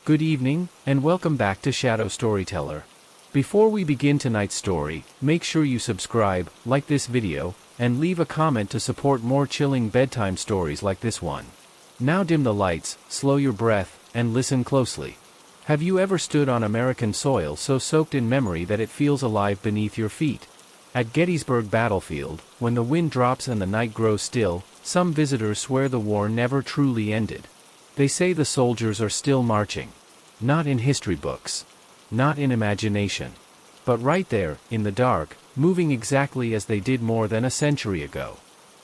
Good evening, and welcome back to Shadow Storyteller. Before we begin tonight's story, make sure you subscribe, like this video, and leave a comment to support more chilling bedtime stories like this one. Now dim the lights, slow your breath, and listen closely. Have you ever stood on American soil so soaked in memory that it feels alive beneath your feet? At Gettysburg battlefield, when the wind drops and the night grows still, some visitors swear the war never truly ended. They say the soldiers are still marching. Not in history books. Not in imagination. But right there, in the dark, moving exactly as they did more than a century ago.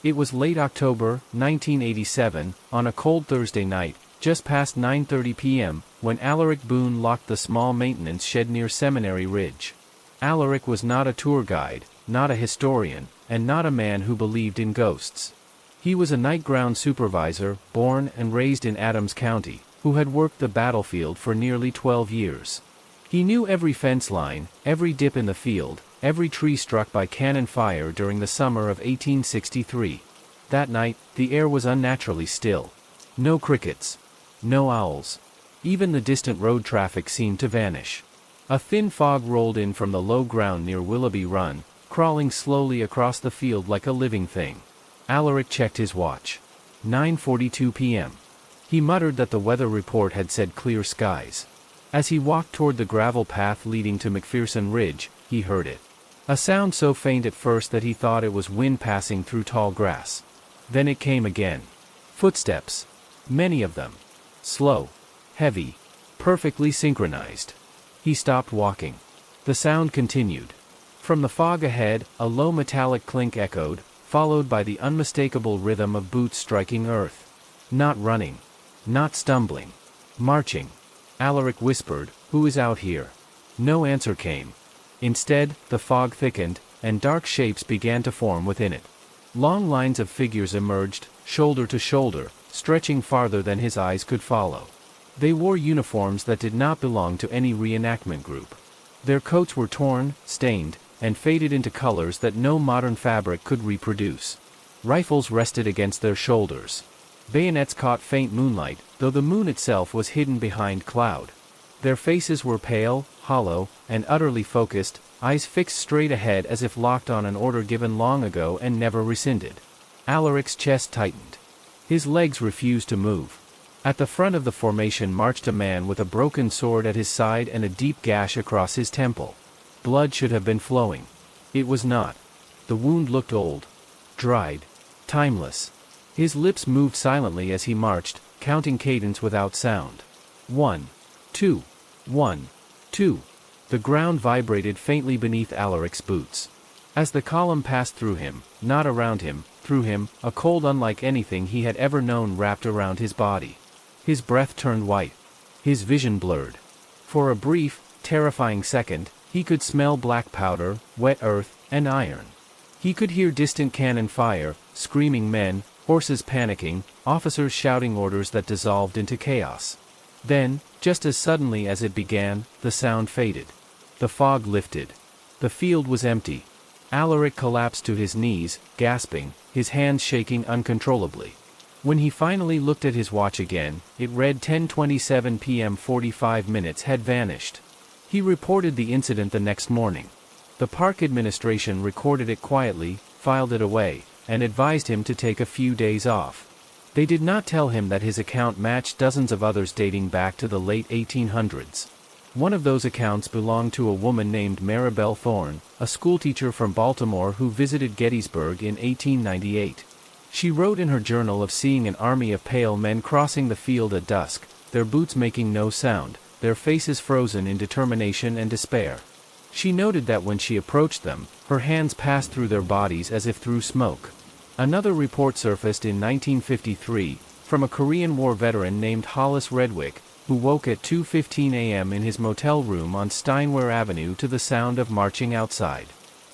It was late October, 1987, on a cold Thursday night, just past 9:30 p.m., when Alaric Boone locked the small maintenance shed near Seminary Ridge. Alaric was not a tour guide, not a historian, and not a man who believed in ghosts. He was a night ground supervisor, born and raised in Adams County, who had worked the battlefield for nearly 12 years. He knew every fence line, every dip in the field, every tree struck by cannon fire during the summer of 1863. That night, the air was unnaturally still. No crickets. No owls. Even the distant road traffic seemed to vanish. A thin fog rolled in from the low ground near Willoughby Run, crawling slowly across the field like a living thing. Alaric checked his watch. 9:42 p.m. He muttered that the weather report had said clear skies. As he walked toward the gravel path leading to McPherson Ridge, he heard it. A sound so faint at first that he thought it was wind passing through tall grass. Then it came again. Footsteps. Many of them. Slow. Heavy. Perfectly synchronized. He stopped walking. The sound continued. From the fog ahead, a low metallic clink echoed, followed by the unmistakable rhythm of boots striking earth. Not running. Not stumbling. Marching. Alaric whispered, "Who is out here?" No answer came. Instead, the fog thickened, and dark shapes began to form within it. Long lines of figures emerged, shoulder to shoulder, stretching farther than his eyes could follow. They wore uniforms that did not belong to any reenactment group. Their coats were torn, stained, and faded into colors that no modern fabric could reproduce. Rifles rested against their shoulders. Bayonets caught faint moonlight, though the moon itself was hidden behind cloud. Their faces were pale, hollow, and utterly focused, eyes fixed straight ahead as if locked on an order given long ago and never rescinded. Alaric's chest tightened. His legs refused to move. At the front of the formation marched a man with a broken sword at his side and a deep gash across his temple. Blood should have been flowing. It was not. The wound looked old. Dried. Timeless. His lips moved silently as he marched, counting cadence without sound. 1, 2, 1, 2. The ground vibrated faintly beneath Alaric's boots. As the column passed through him, not around him, through him, a cold unlike anything he had ever known wrapped around his body. His breath turned white. His vision blurred. For a brief, terrifying second, he could smell black powder, wet earth, and iron. He could hear distant cannon fire, screaming men, horses panicking, officers shouting orders that dissolved into chaos. Then, just as suddenly as it began, the sound faded. The fog lifted. The field was empty. Alaric collapsed to his knees, gasping, his hands shaking uncontrollably. When he finally looked at his watch again, it read 10:27 p.m. 45 minutes had vanished. He reported the incident the next morning. The park administration recorded it quietly, filed it away, and advised him to take a few days off. They did not tell him that his account matched dozens of others dating back to the late 1800s. One of those accounts belonged to a woman named Maribel Thorne, a schoolteacher from Baltimore who visited Gettysburg in 1898. She wrote in her journal of seeing an army of pale men crossing the field at dusk, their boots making no sound, their faces frozen in determination and despair. She noted that when she approached them, her hands passed through their bodies as if through smoke. Another report surfaced in 1953, from a Korean War veteran named Hollis Redwick, who woke at 2:15 a.m. in his motel room on Steinway Avenue to the sound of marching outside.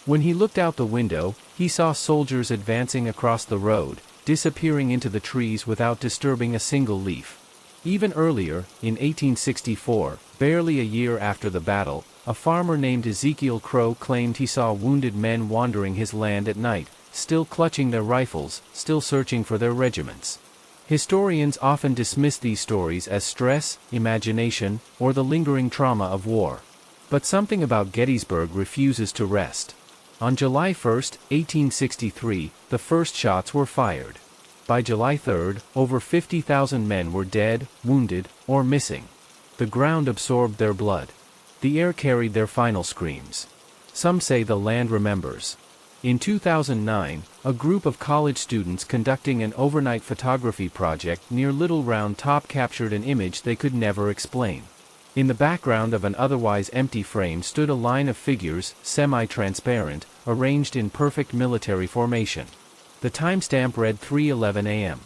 When he looked out the window, he saw soldiers advancing across the road, disappearing into the trees without disturbing a single leaf. Even earlier, in 1864, barely a year after the battle, a farmer named Ezekiel Crow claimed he saw wounded men wandering his land at night, still clutching their rifles, still searching for their regiments. Historians often dismiss these stories as stress, imagination, or the lingering trauma of war. But something about Gettysburg refuses to rest. On July 1, 1863, the first shots were fired. By July 3, over 50,000 men were dead, wounded, or missing. The ground absorbed their blood. The air carried their final screams. Some say the land remembers. In 2009, a group of college students conducting an overnight photography project near Little Round Top captured an image they could never explain. In the background of an otherwise empty frame stood a line of figures, semi-transparent, arranged in perfect military formation. The timestamp read 3:11 a.m.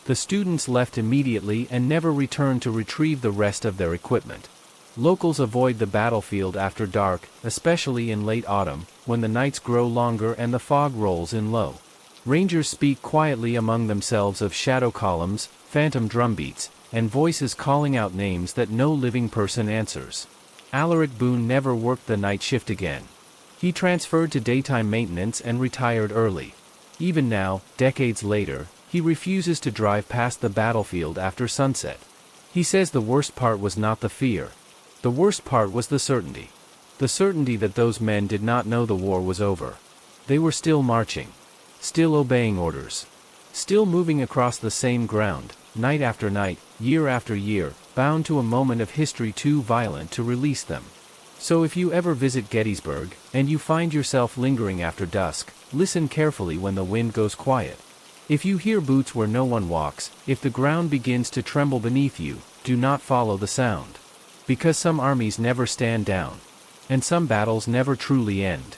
The students left immediately and never returned to retrieve the rest of their equipment. Locals avoid the battlefield after dark, especially in late autumn, when the nights grow longer and the fog rolls in low. Rangers speak quietly among themselves of shadow columns, phantom drumbeats, and voices calling out names that no living person answers. Alaric Boone never worked the night shift again. He transferred to daytime maintenance and retired early. Even now, decades later, he refuses to drive past the battlefield after sunset. He says the worst part was not the fear. The worst part was the certainty. The certainty that those men did not know the war was over. They were still marching. Still obeying orders. Still moving across the same ground, night after night, year after year, bound to a moment of history too violent to release them. So if you ever visit Gettysburg, and you find yourself lingering after dusk, listen carefully when the wind goes quiet. If you hear boots where no one walks, if the ground begins to tremble beneath you, do not follow the sound. Because some armies never stand down. And some battles never truly end.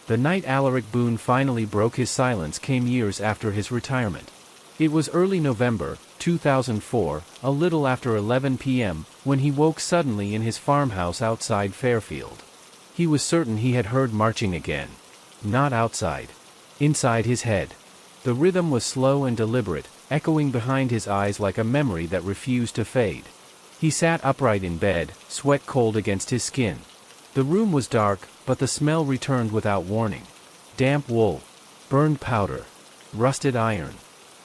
The night Alaric Boone finally broke his silence came years after his retirement. It was early November, 2004, a little after 11 p.m., when he woke suddenly in his farmhouse outside Fairfield. He was certain he had heard marching again. Not outside. Inside his head. The rhythm was slow and deliberate, echoing behind his eyes like a memory that refused to fade. He sat upright in bed, sweat cold against his skin. The room was dark, but the smell returned without warning. Damp wool. Burned powder. Rusted iron.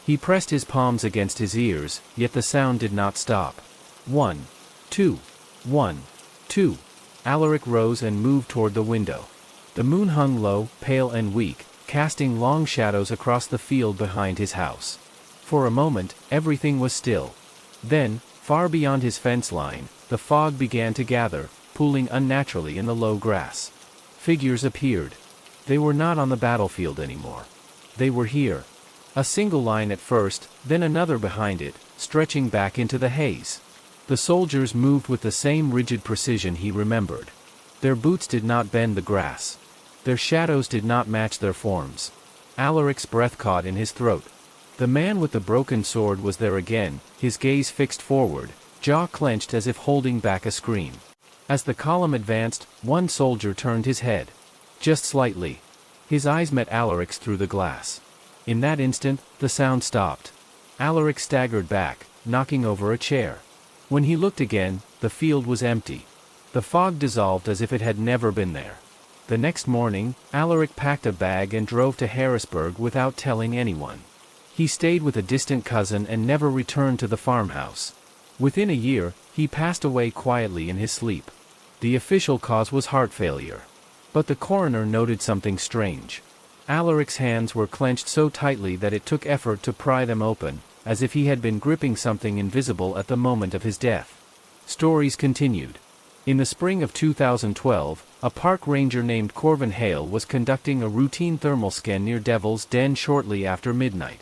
He pressed his palms against his ears, yet the sound did not stop. 1, 2, 1, 2. Alaric rose and moved toward the window. The moon hung low, pale and weak, casting long shadows across the field behind his house. For a moment, everything was still. Then, far beyond his fence line, the fog began to gather, pooling unnaturally in the low grass. Figures appeared. They were not on the battlefield anymore. They were here. A single line at first, then another behind it, stretching back into the haze. The soldiers moved with the same rigid precision he remembered. Their boots did not bend the grass. Their shadows did not match their forms. Alaric's breath caught in his throat. The man with the broken sword was there again, his gaze fixed forward, jaw clenched as if holding back a scream. As the column advanced, one soldier turned his head. Just slightly. His eyes met Alaric's through the glass. In that instant, the sound stopped. Alaric staggered back, knocking over a chair. When he looked again, the field was empty. The fog dissolved as if it had never been there. The next morning, Alaric packed a bag and drove to Harrisburg without telling anyone. He stayed with a distant cousin and never returned to the farmhouse. Within a year, he passed away quietly in his sleep. The official cause was heart failure. But the coroner noted something strange. Alaric's hands were clenched so tightly that it took effort to pry them open, as if he had been gripping something invisible at the moment of his death. Stories continued. In the spring of 2012, a park ranger named Corvin Hale was conducting a routine thermal scan near Devil's Den shortly after midnight.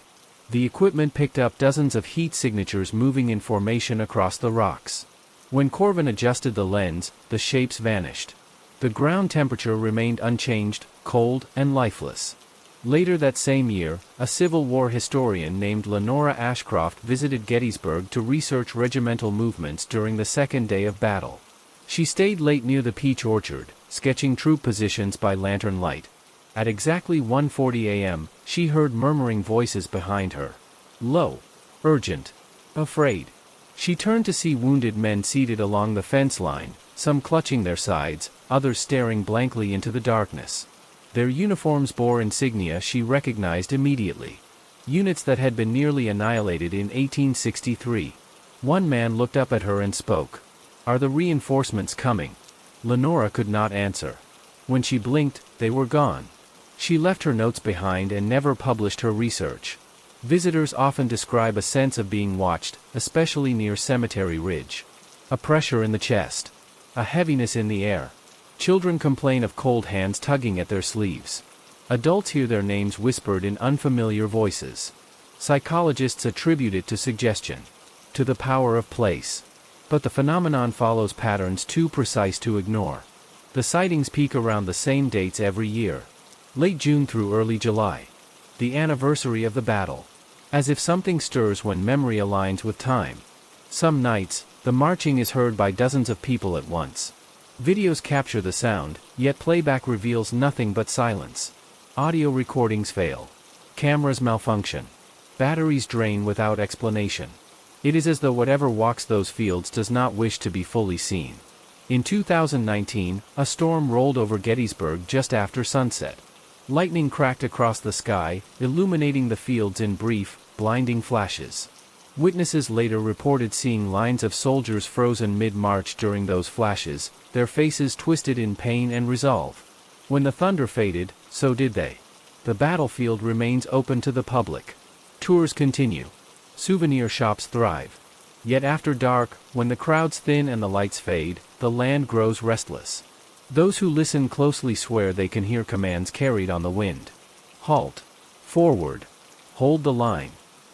The equipment picked up dozens of heat signatures moving in formation across the rocks. When Corvin adjusted the lens, the shapes vanished. The ground temperature remained unchanged, cold, and lifeless. Later that same year, a Civil War historian named Lenora Ashcroft visited Gettysburg to research regimental movements during the second day of battle. She stayed late near the peach orchard, sketching troop positions by lantern light. At exactly 1:40 a.m., she heard murmuring voices behind her. Low. Urgent. Afraid. She turned to see wounded men seated along the fence line, some clutching their sides, others staring blankly into the darkness. Their uniforms bore insignia she recognized immediately. units that had been nearly annihilated in 1863. One man looked up at her and spoke. "Are the reinforcements coming?" Lenora could not answer. When she blinked, they were gone. She left her notes behind and never published her research. Visitors often describe a sense of being watched, especially near Cemetery Ridge. A pressure in the chest. A heaviness in the air. Children complain of cold hands tugging at their sleeves. Adults hear their names whispered in unfamiliar voices. Psychologists attribute it to suggestion. To the power of place. But the phenomenon follows patterns too precise to ignore. The sightings peak around the same dates every year. Late June through early July. The anniversary of the battle. As if something stirs when memory aligns with time. Some nights, the marching is heard by dozens of people at once. Videos capture the sound, yet playback reveals nothing but silence. Audio recordings fail. Cameras malfunction. Batteries drain without explanation. It is as though whatever walks those fields does not wish to be fully seen. In 2019, a storm rolled over Gettysburg just after sunset. Lightning cracked across the sky, illuminating the fields in brief, blinding flashes. Witnesses later reported seeing lines of soldiers frozen mid-march during those flashes, their faces twisted in pain and resolve. When the thunder faded, so did they. The battlefield remains open to the public. Tours continue. Souvenir shops thrive. Yet after dark, when the crowds thin and the lights fade, the land grows restless. Those who listen closely swear they can hear commands carried on the wind. Halt. Forward. Hold the line.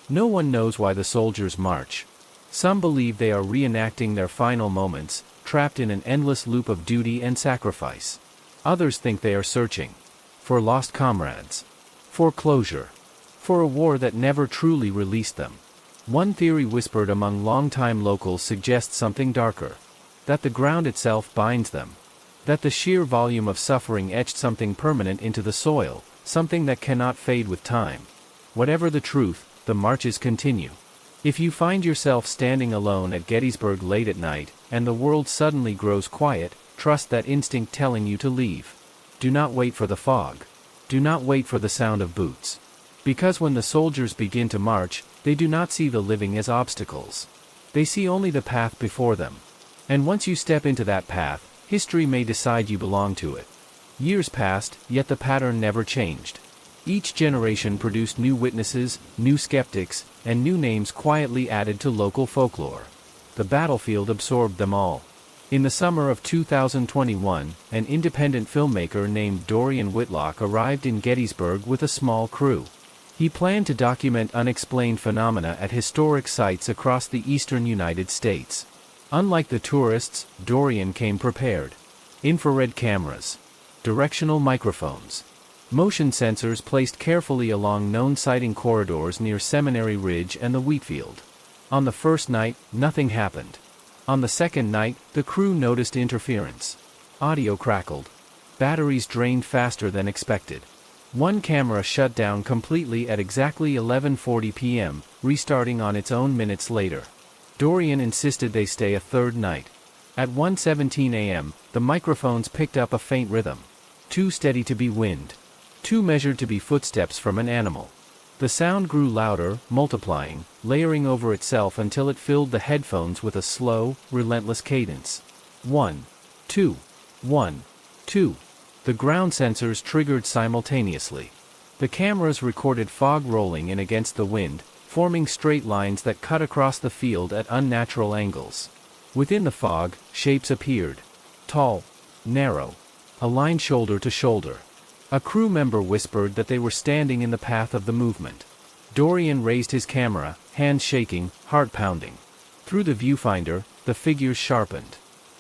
No one knows why the soldiers march. Some believe they are reenacting their final moments, trapped in an endless loop of duty and sacrifice. Others think they are searching. For lost comrades. For closure. For a war that never truly released them. One theory whispered among longtime locals suggests something darker. That the ground itself binds them. That the sheer volume of suffering etched something permanent into the soil, something that cannot fade with time. Whatever the truth, the marches continue. If you find yourself standing alone at Gettysburg late at night, and the world suddenly grows quiet, trust that instinct telling you to leave. Do not wait for the fog. Do not wait for the sound of boots. Because when the soldiers begin to march, they do not see the living as obstacles. They see only the path before them. And once you step into that path, history may decide you belong to it. Years passed, yet the pattern never changed. Each generation produced new witnesses, new skeptics, and new names quietly added to local folklore. The battlefield absorbed them all. In the summer of 2021, an independent filmmaker named Dorian Whitlock arrived in Gettysburg with a small crew. He planned to document unexplained phenomena at historic sites across the eastern United States. Unlike the tourists, Dorian came prepared. Infrared cameras. Directional microphones. Motion sensors placed carefully along known sighting corridors near Seminary Ridge and the wheatfield. On the first night, nothing happened. On the second night, the crew noticed interference. Audio crackled. Batteries drained faster than expected. One camera shut down completely at exactly 11:40 p.m., restarting on its own minutes later. Dorian insisted they stay a third night. At 1:17 a.m., the microphones picked up a faint rhythm. Too steady to be wind. Too measured to be footsteps from an animal. The sound grew louder, multiplying, layering over itself until it filled the headphones with a slow, relentless cadence. 1, 2, 1, 2. The ground sensors triggered simultaneously. The cameras recorded fog rolling in against the wind, forming straight lines that cut across the field at unnatural angles. Within the fog, shapes appeared. Tall. Narrow. Aligned shoulder to shoulder. A crew member whispered that they were standing in the path of the movement. Dorian raised his camera, hands shaking, heart pounding. Through the viewfinder, the figures sharpened.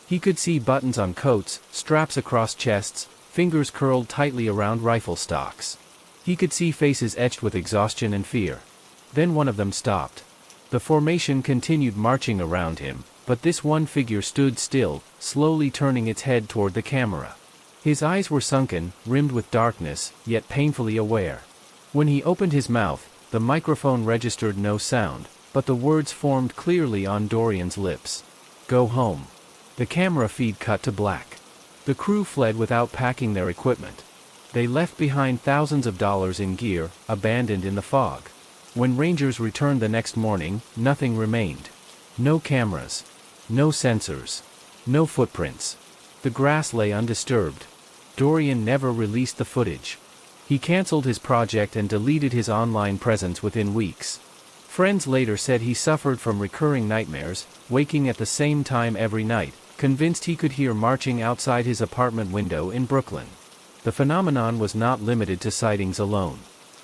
He could see buttons on coats, straps across chests, fingers curled tightly around rifle stocks. He could see faces etched with exhaustion and fear. Then one of them stopped. The formation continued marching around him, but this one figure stood still, slowly turning its head toward the camera. His eyes were sunken, rimmed with darkness, yet painfully aware. When he opened his mouth, the microphone registered no sound, but the words formed clearly on Dorian's lips. Go home. The camera feed cut to black. The crew fled without packing their equipment. They left behind thousands of dollars in gear, abandoned in the fog. When rangers returned the next morning, nothing remained. No cameras. No sensors. No footprints. The grass lay undisturbed. Dorian never released the footage. He canceled his project and deleted his online presence within weeks. Friends later said he suffered from recurring nightmares, waking at the same time every night, convinced he could hear marching outside his apartment window in Brooklyn. The phenomenon was not limited to sightings alone.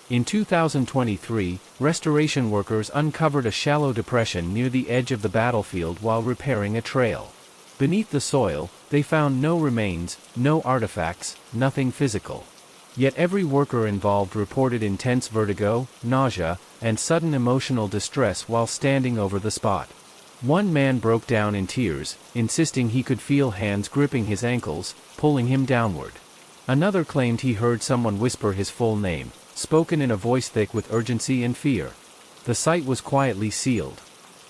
In 2023, restoration workers uncovered a shallow depression near the edge of the battlefield while repairing a trail. Beneath the soil, they found no remains, no artifacts, nothing physical. Yet every worker involved reported intense vertigo, nausea, and sudden emotional distress while standing over the spot. One man broke down in tears, insisting he could feel hands gripping his ankles, pulling him downward. Another claimed he heard someone whisper his full name, spoken in a voice thick with urgency and fear. The site was quietly sealed.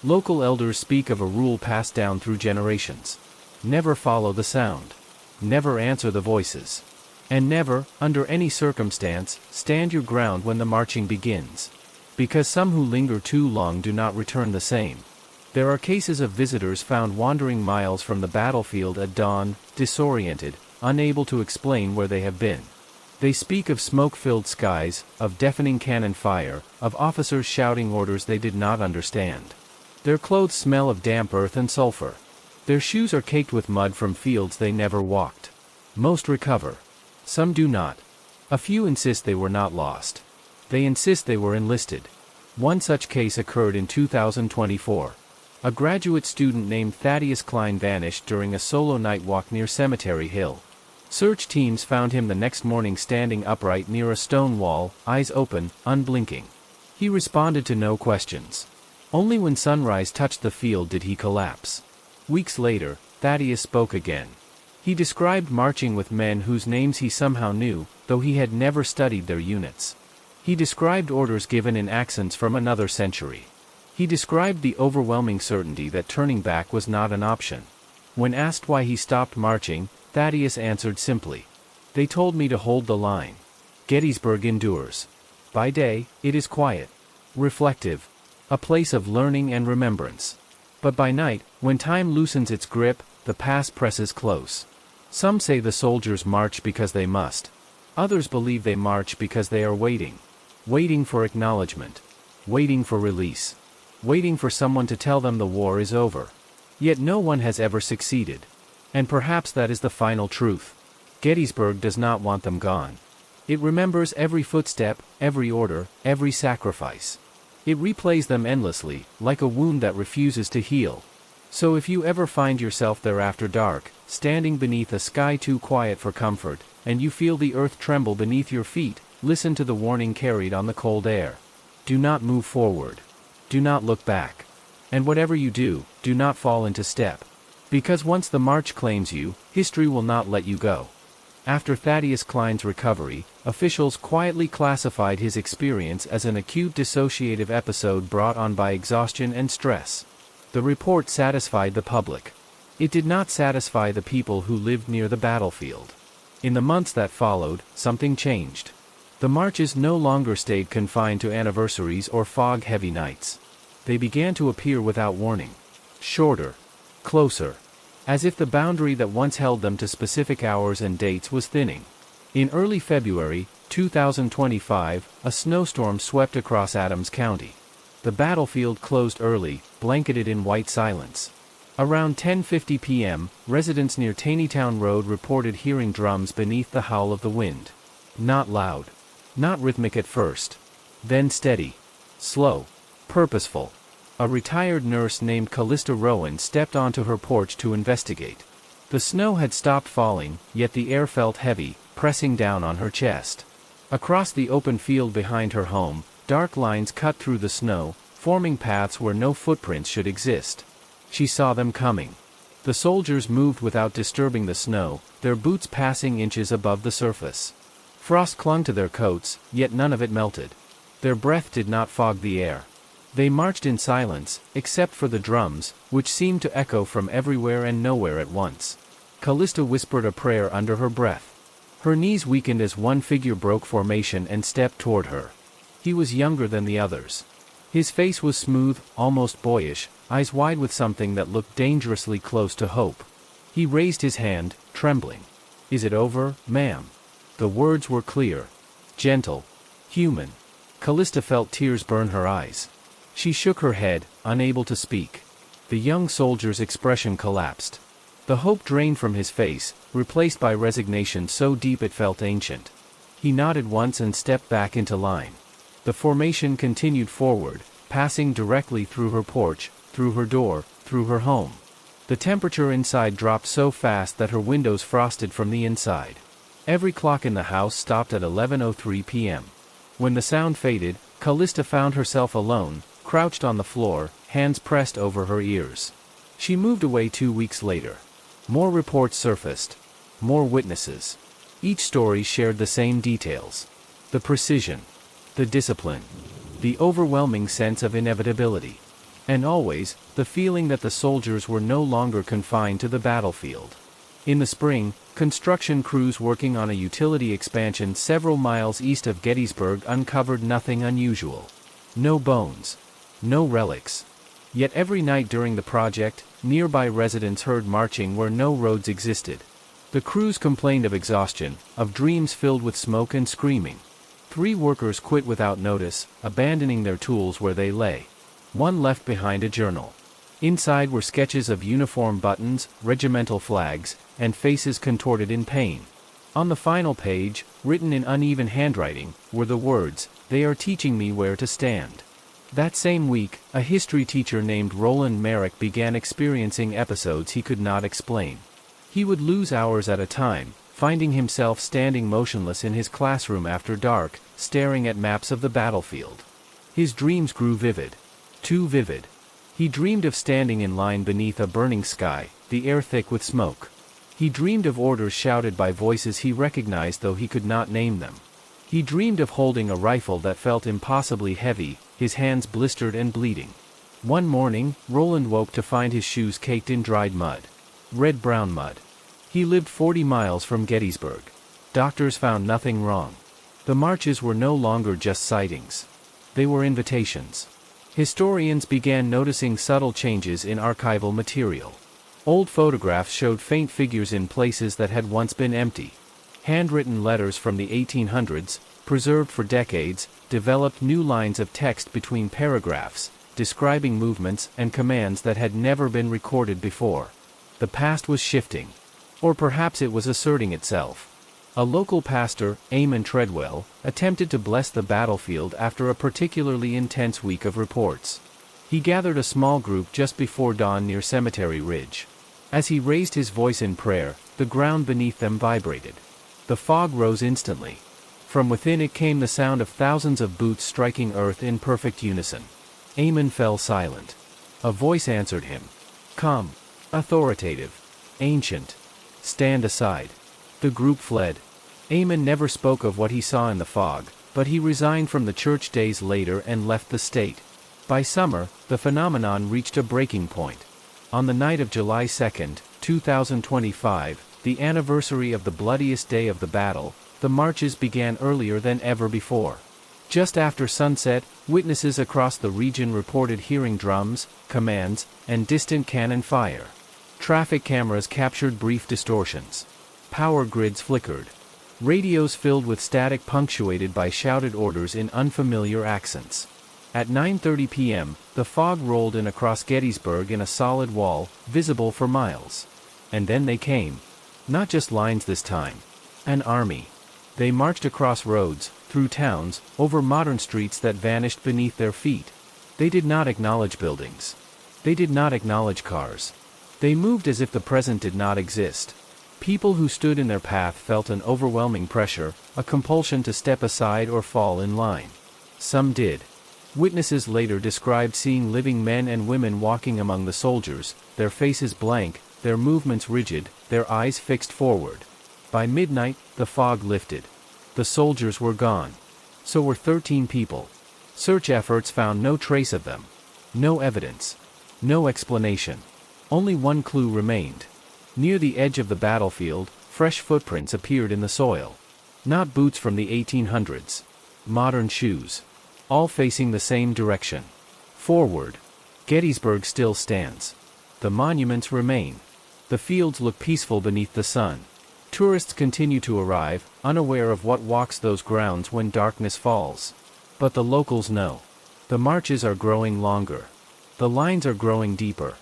Local elders speak of a rule passed down through generations. Never follow the sound. Never answer the voices. And never, under any circumstance, stand your ground when the marching begins. Because some who linger too long do not return the same. There are cases of visitors found wandering miles from the battlefield at dawn, disoriented, unable to explain where they have been. They speak of smoke-filled skies, of deafening cannon fire, of officers shouting orders they did not understand. Their clothes smell of damp earth and sulfur. Their shoes are caked with mud from fields they never walked. Most recover. Some do not. A few insist they were not lost. They insist they were enlisted. One such case occurred in 2024. A graduate student named Thaddeus Klein vanished during a solo night walk near Cemetery Hill. Search teams found him the next morning standing upright near a stone wall, eyes open, unblinking. He responded to no questions. Only when sunrise touched the field did he collapse. Weeks later, Thaddeus spoke again. He described marching with men whose names he somehow knew, though he had never studied their units. He described orders given in accents from another century. He described the overwhelming certainty that turning back was not an option. When asked why he stopped marching, Thaddeus answered simply. They told me to hold the line. Gettysburg endures. By day, it is quiet. Reflective. A place of learning and remembrance. But by night, when time loosens its grip, the past presses close. Some say the soldiers march because they must. Others believe they march because they are waiting. Waiting for acknowledgement. Waiting for release. Waiting for someone to tell them the war is over. Yet no one has ever succeeded. And perhaps that is the final truth. Gettysburg does not want them gone. It remembers every footstep, every order, every sacrifice. It replays them endlessly, like a wound that refuses to heal. So if you ever find yourself there after dark, standing beneath a sky too quiet for comfort, and you feel the earth tremble beneath your feet, listen to the warning carried on the cold air. Do not move forward. Do not look back. And whatever you do, do not fall into step. Because once the march claims you, history will not let you go. After Thaddeus Klein's recovery, officials quietly classified his experience as an acute dissociative episode brought on by exhaustion and stress. The report satisfied the public. It did not satisfy the people who lived near the battlefield. In the months that followed, something changed. The marches no longer stayed confined to anniversaries or fog-heavy nights. They began to appear without warning. Shorter. Closer. As if the boundary that once held them to specific hours and dates was thinning. In early February, 2025, a snowstorm swept across Adams County. The battlefield closed early, blanketed in white silence. Around 10:50 p.m., residents near Taneytown Road reported hearing drums beneath the howl of the wind. Not loud. Not rhythmic at first. Then steady. Slow. Purposeful. A retired nurse named Callista Rowan stepped onto her porch to investigate. The snow had stopped falling, yet the air felt heavy, pressing down on her chest. Across the open field behind her home, dark lines cut through the snow, forming paths where no footprints should exist. She saw them coming. The soldiers moved without disturbing the snow, their boots passing inches above the surface. Frost clung to their coats, yet none of it melted. Their breath did not fog the air. They marched in silence, except for the drums, which seemed to echo from everywhere and nowhere at once. Callista whispered a prayer under her breath. Her knees weakened as one figure broke formation and stepped toward her. He was younger than the others. His face was smooth, almost boyish, eyes wide with something that looked dangerously close to hope. He raised his hand, trembling. "Is it over, ma'am?" The words were clear. Gentle. Human. Callista felt tears burn her eyes. She shook her head, unable to speak. The young soldier's expression collapsed. The hope drained from his face, replaced by resignation so deep it felt ancient. He nodded once and stepped back into line. The formation continued forward, passing directly through her porch, through her door, through her home. The temperature inside dropped so fast that her windows frosted from the inside. Every clock in the house stopped at 11:03 p.m. When the sound faded, Callista found herself alone, crouched on the floor, hands pressed over her ears. She moved away 2 weeks later. More reports surfaced. More witnesses. Each story shared the same details. The precision. The discipline. The overwhelming sense of inevitability. And always, the feeling that the soldiers were no longer confined to the battlefield. In the spring, construction crews working on a utility expansion several miles east of Gettysburg uncovered nothing unusual. No bones. No relics. Yet every night during the project, nearby residents heard marching where no roads existed. The crews complained of exhaustion, of dreams filled with smoke and screaming. 3 workers quit without notice, abandoning their tools where they lay. One left behind a journal. Inside were sketches of uniform buttons, regimental flags, and faces contorted in pain. On the final page, written in uneven handwriting, were the words, "They are teaching me where to stand." That same week, a history teacher named Roland Merrick began experiencing episodes he could not explain. He would lose hours at a time, finding himself standing motionless in his classroom after dark, staring at maps of the battlefield. His dreams grew vivid. Too vivid. He dreamed of standing in line beneath a burning sky, the air thick with smoke. He dreamed of orders shouted by voices he recognized though he could not name them. He dreamed of holding a rifle that felt impossibly heavy, his hands blistered and bleeding. One morning, Roland woke to find his shoes caked in dried mud. Red-brown mud. He lived 40 miles from Gettysburg. Doctors found nothing wrong. The marches were no longer just sightings. They were invitations. Historians began noticing subtle changes in archival material. Old photographs showed faint figures in places that had once been empty. Handwritten letters from the 1800s, preserved for decades, developed new lines of text between paragraphs, describing movements and commands that had never been recorded before. The past was shifting. Or perhaps it was asserting itself. A local pastor, Eamon Treadwell, attempted to bless the battlefield after a particularly intense week of reports. He gathered a small group just before dawn near Cemetery Ridge. As he raised his voice in prayer, the ground beneath them vibrated. The fog rose instantly. From within it came the sound of thousands of boots striking earth in perfect unison. Eamon fell silent. A voice answered him. Calm. Authoritative. Ancient. Stand aside. The group fled. Eamon never spoke of what he saw in the fog, but he resigned from the church days later and left the state. By summer, the phenomenon reached a breaking point. On the night of July 2, 2025, the anniversary of the bloodiest day of the battle, the marches began earlier than ever before. Just after sunset, witnesses across the region reported hearing drums, commands, and distant cannon fire. Traffic cameras captured brief distortions. Power grids flickered. Radios filled with static punctuated by shouted orders in unfamiliar accents. At 9:30 p.m., the fog rolled in across Gettysburg in a solid wall, visible for miles. And then they came. Not just lines this time. An army. They marched across roads, through towns, over modern streets that vanished beneath their feet. They did not acknowledge buildings. They did not acknowledge cars. They moved as if the present did not exist. People who stood in their path felt an overwhelming pressure, a compulsion to step aside or fall in line. Some did. Witnesses later described seeing living men and women walking among the soldiers, their faces blank, their movements rigid, their eyes fixed forward. By midnight, the fog lifted. The soldiers were gone. So were 13 people. Search efforts found no trace of them. No evidence. No explanation. Only one clue remained. Near the edge of the battlefield, fresh footprints appeared in the soil. Not boots from the 1800s. Modern shoes. all facing the same direction. Forward. Gettysburg still stands. The monuments remain. The fields look peaceful beneath the sun. Tourists continue to arrive, unaware of what walks those grounds when darkness falls. But the locals know. The marches are growing longer. The lines are growing deeper.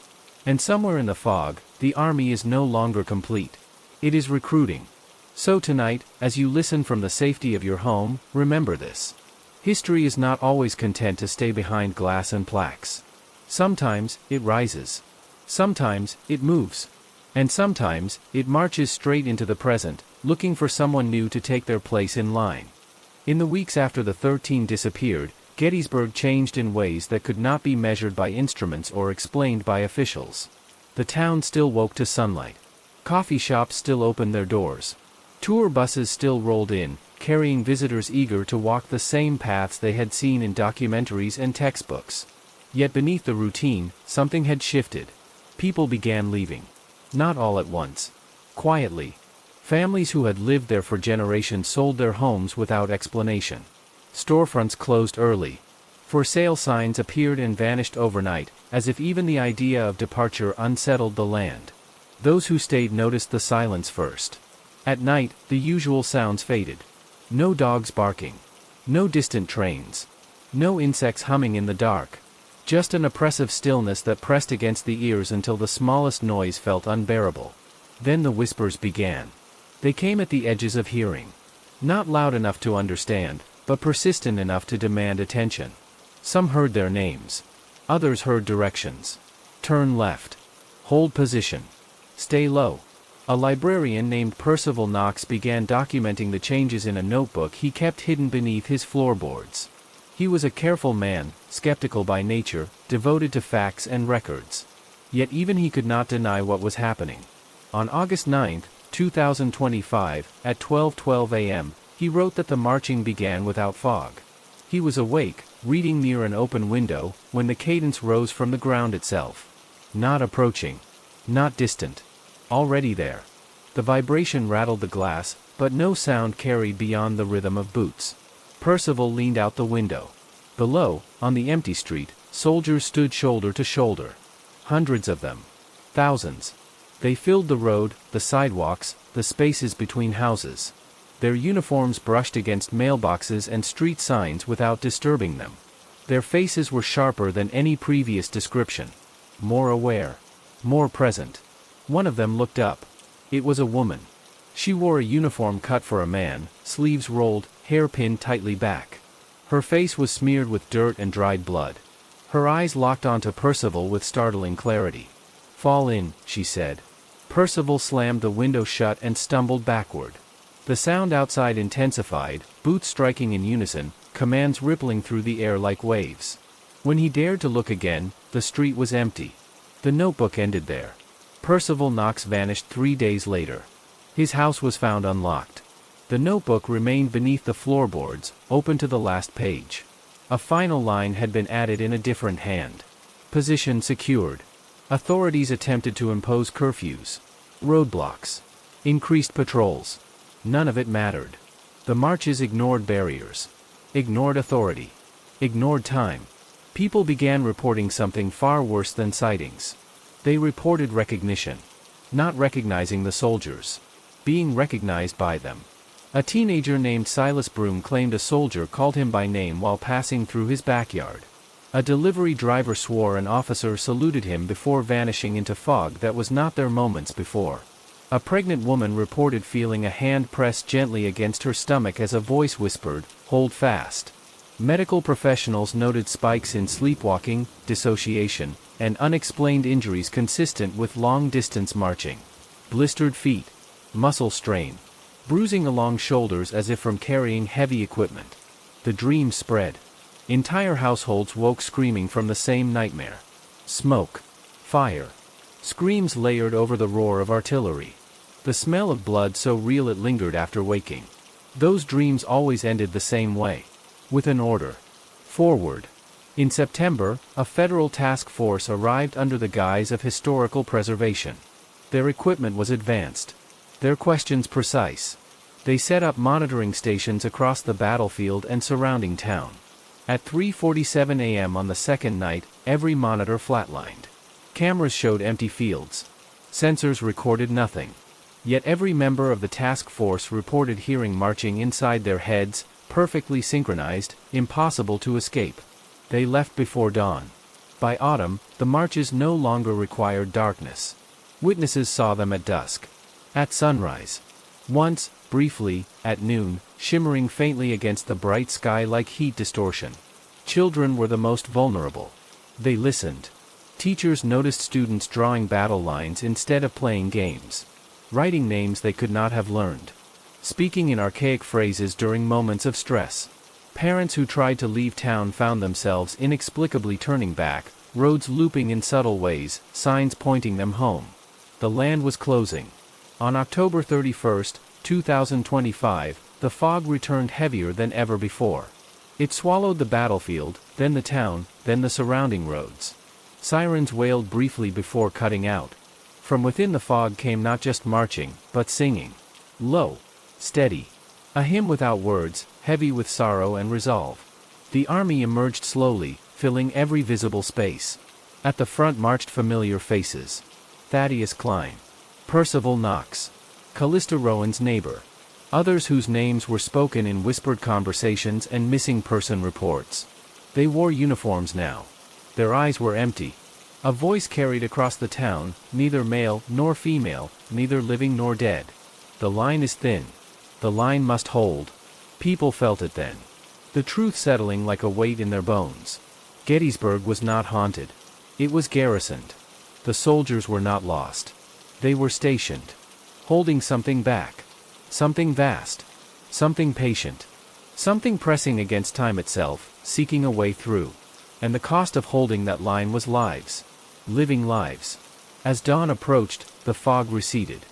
And somewhere in the fog, the army is no longer complete. It is recruiting. So tonight, as you listen from the safety of your home, remember this. History is not always content to stay behind glass and plaques. Sometimes, it rises. Sometimes, it moves. And sometimes, it marches straight into the present, looking for someone new to take their place in line. In the weeks after the 13 disappeared, Gettysburg changed in ways that could not be measured by instruments or explained by officials. The town still woke to sunlight. Coffee shops still opened their doors. Tour buses still rolled in, carrying visitors eager to walk the same paths they had seen in documentaries and textbooks. Yet beneath the routine, something had shifted. People began leaving. Not all at once. Quietly. Families who had lived there for generations sold their homes without explanation. Storefronts closed early. For sale signs appeared and vanished overnight, as if even the idea of departure unsettled the land. Those who stayed noticed the silence first. At night, the usual sounds faded. No dogs barking. No distant trains. No insects humming in the dark. Just an oppressive stillness that pressed against the ears until the smallest noise felt unbearable. Then the whispers began. They came at the edges of hearing. Not loud enough to understand, but persistent enough to demand attention. Some heard their names. Others heard directions. Turn left. Hold position. Stay low. A librarian named Percival Knox began documenting the changes in a notebook he kept hidden beneath his floorboards. He was a careful man, skeptical by nature, devoted to facts and records. Yet even he could not deny what was happening. On August 9, 2025, at 12:12 a.m., he wrote that the marching began without fog. He was awake, reading near an open window, when the cadence rose from the ground itself. Not approaching. Not distant. Already there. The vibration rattled the glass, but no sound carried beyond the rhythm of boots. Percival leaned out the window. Below, on the empty street, soldiers stood shoulder to shoulder. Hundreds of them. Thousands. They filled the road, the sidewalks, the spaces between houses. Their uniforms brushed against mailboxes and street signs without disturbing them. Their faces were sharper than any previous description. More aware. More present. One of them looked up. It was a woman. She wore a uniform cut for a man, sleeves rolled, hair pinned tightly back. Her face was smeared with dirt and dried blood. Her eyes locked onto Percival with startling clarity. "Fall in," she said. Percival slammed the window shut and stumbled backward. The sound outside intensified, boots striking in unison, commands rippling through the air like waves. When he dared to look again, the street was empty. The notebook ended there. Percival Knox vanished 3 days later. His house was found unlocked. The notebook remained beneath the floorboards, open to the last page. A final line had been added in a different hand. Position secured. Authorities attempted to impose curfews. Roadblocks. Increased patrols. None of it mattered. The marches ignored barriers. Ignored authority. Ignored time. People began reporting something far worse than sightings. They reported recognition. Not recognizing the soldiers. Being recognized by them. A teenager named Silas Broom claimed a soldier called him by name while passing through his backyard. A delivery driver swore an officer saluted him before vanishing into fog that was not there moments before. A pregnant woman reported feeling a hand pressed gently against her stomach as a voice whispered, "Hold fast." Medical professionals noted spikes in sleepwalking, dissociation, and unexplained injuries consistent with long-distance marching. Blistered feet. Muscle strain. Bruising along shoulders as if from carrying heavy equipment. The dream spread. Entire households woke screaming from the same nightmare. Smoke. Fire. Screams layered over the roar of artillery. The smell of blood so real it lingered after waking. Those dreams always ended the same way. With an order. Forward. In September, a federal task force arrived under the guise of historical preservation. Their equipment was advanced. Their questions precise. They set up monitoring stations across the battlefield and surrounding town. At 3:47 a.m. on the second night, every monitor flatlined. Cameras showed empty fields. Sensors recorded nothing. Yet every member of the task force reported hearing marching inside their heads, perfectly synchronized, impossible to escape. They left before dawn. By autumn, the marches no longer required darkness. Witnesses saw them at dusk. At sunrise. Once, briefly, at noon, shimmering faintly against the bright sky like heat distortion. Children were the most vulnerable. They listened. Teachers noticed students drawing battle lines instead of playing games. Writing names they could not have learned. Speaking in archaic phrases during moments of stress. Parents who tried to leave town found themselves inexplicably turning back, roads looping in subtle ways, signs pointing them home. The land was closing. On October 31, 2025, the fog returned heavier than ever before. It swallowed the battlefield, then the town, then the surrounding roads. Sirens wailed briefly before cutting out. From within the fog came not just marching, but singing. Low. Steady. A hymn without words, heavy with sorrow and resolve. The army emerged slowly, filling every visible space. At the front marched familiar faces. Thaddeus Klein. Percival Knox. Callista Rowan's neighbor. Others whose names were spoken in whispered conversations and missing person reports. They wore uniforms now. Their eyes were empty. A voice carried across the town, neither male nor female, neither living nor dead. The line is thin. The line must hold. People felt it then. The truth settling like a weight in their bones. Gettysburg was not haunted. It was garrisoned. The soldiers were not lost. They were stationed. Holding something back. Something vast. Something patient. Something pressing against time itself, seeking a way through. And the cost of holding that line was lives. Living lives. As dawn approached, the fog receded.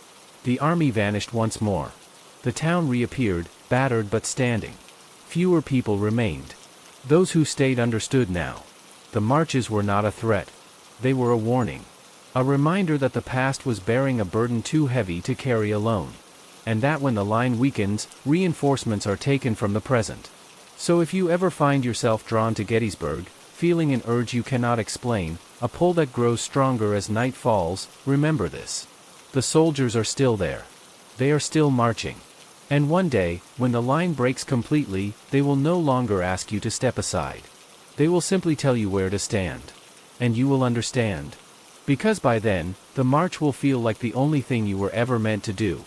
The army vanished once more. The town reappeared, battered but standing. Fewer people remained. Those who stayed understood now. The marches were not a threat. They were a warning. A reminder that the past was bearing a burden too heavy to carry alone. And that when the line weakens, reinforcements are taken from the present. So if you ever find yourself drawn to Gettysburg, feeling an urge you cannot explain, a pull that grows stronger as night falls, remember this. The soldiers are still there. They are still marching. And one day, when the line breaks completely, they will no longer ask you to step aside. They will simply tell you where to stand. And you will understand. Because by then, the march will feel like the only thing you were ever meant to do.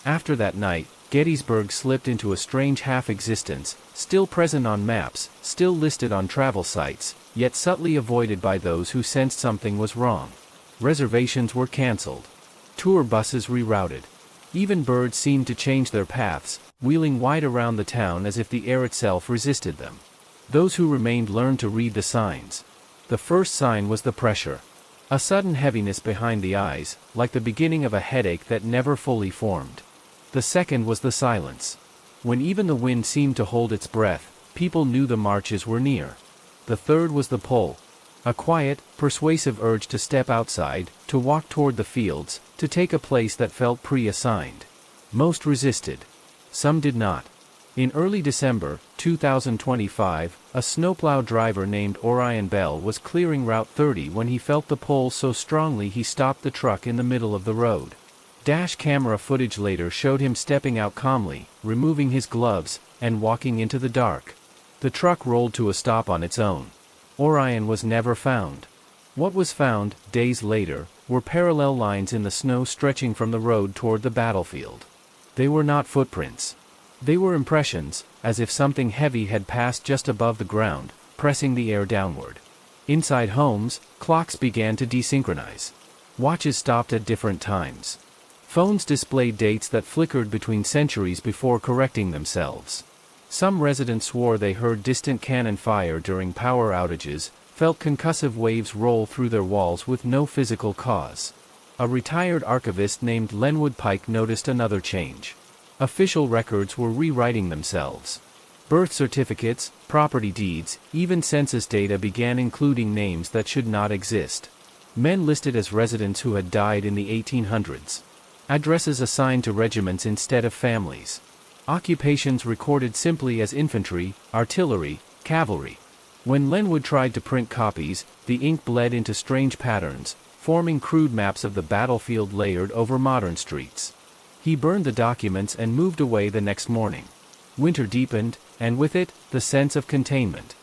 After that night, Gettysburg slipped into a strange half-existence, still present on maps, still listed on travel sites, yet subtly avoided by those who sensed something was wrong. Reservations were cancelled. Tour buses rerouted. Even birds seemed to change their paths, wheeling wide around the town as if the air itself resisted them. Those who remained learned to read the signs. The first sign was the pressure. A sudden heaviness behind the eyes, like the beginning of a headache that never fully formed. The second was the silence. When even the wind seemed to hold its breath, people knew the marches were near. The third was the pull. A quiet, persuasive urge to step outside, to walk toward the fields, to take a place that felt pre-assigned. Most resisted. Some did not. In early December 2025, a snowplow driver named Orion Bell was clearing Route 30 when he felt the pull so strongly he stopped the truck in the middle of the road. Dash camera footage later showed him stepping out calmly, removing his gloves, and walking into the dark. The truck rolled to a stop on its own. Orion was never found. What was found, days later, were parallel lines in the snow stretching from the road toward the battlefield. They were not footprints. They were impressions, as if something heavy had passed just above the ground, pressing the air downward. Inside homes, clocks began to desynchronize. Watches stopped at different times. Phones displayed dates that flickered between centuries before correcting themselves. Some residents swore they heard distant cannon fire during power outages, felt concussive waves roll through their walls with no physical cause. A retired archivist named Lenwood Pike noticed another change. Official records were rewriting themselves. Birth certificates, property deeds, even census data began including names that should not exist. Men listed as residents who had died in the 1800s. Addresses assigned to regiments instead of families. Occupations recorded simply as infantry, artillery, cavalry. When Lenwood tried to print copies, the ink bled into strange patterns, forming crude maps of the battlefield layered over modern streets. He burned the documents and moved away the next morning. Winter deepened, and with it, the sense of containment.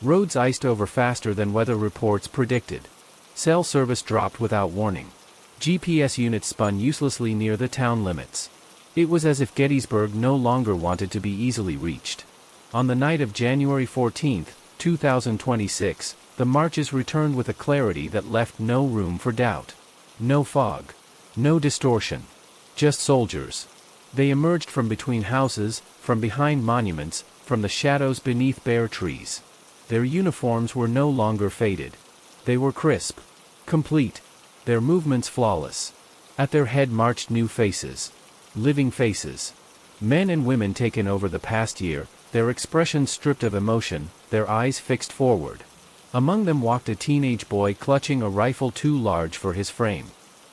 Roads iced over faster than weather reports predicted. Cell service dropped without warning. GPS units spun uselessly near the town limits. It was as if Gettysburg no longer wanted to be easily reached. On the night of January 14, 2026, the marches returned with a clarity that left no room for doubt. No fog. No distortion. Just soldiers. They emerged from between houses, from behind monuments, from the shadows beneath bare trees. Their uniforms were no longer faded. They were crisp. Complete. Their movements flawless. At their head marched new faces. Living faces. Men and women taken over the past year, their expressions stripped of emotion, their eyes fixed forward. Among them walked a teenage boy clutching a rifle too large for his frame.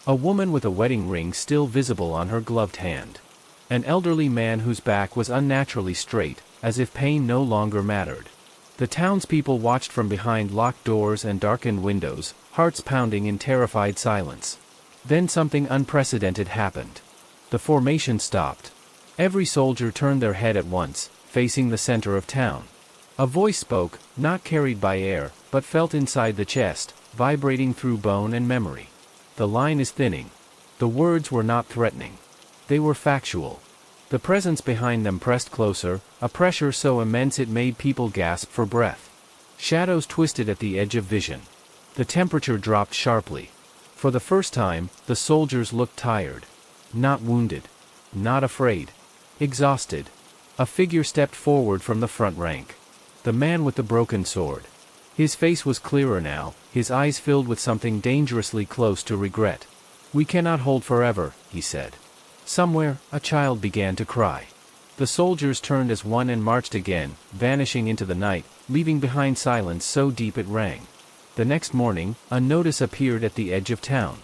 A woman with a wedding ring still visible on her gloved hand. An elderly man whose back was unnaturally straight, as if pain no longer mattered. The townspeople watched from behind locked doors and darkened windows, hearts pounding in terrified silence. Then something unprecedented happened. The formation stopped. Every soldier turned their head at once, facing the center of town. A voice spoke, not carried by air, but felt inside the chest, vibrating through bone and memory. The line is thinning. The words were not threatening. They were factual. The presence behind them pressed closer, a pressure so immense it made people gasp for breath. Shadows twisted at the edge of vision. The temperature dropped sharply. For the first time, the soldiers looked tired. Not wounded. Not afraid. Exhausted. A figure stepped forward from the front rank. The man with the broken sword. His face was clearer now, his eyes filled with something dangerously close to regret. "We cannot hold forever," he said. Somewhere, a child began to cry. The soldiers turned as one and marched again, vanishing into the night, leaving behind silence so deep it rang. The next morning, a notice appeared at the edge of town.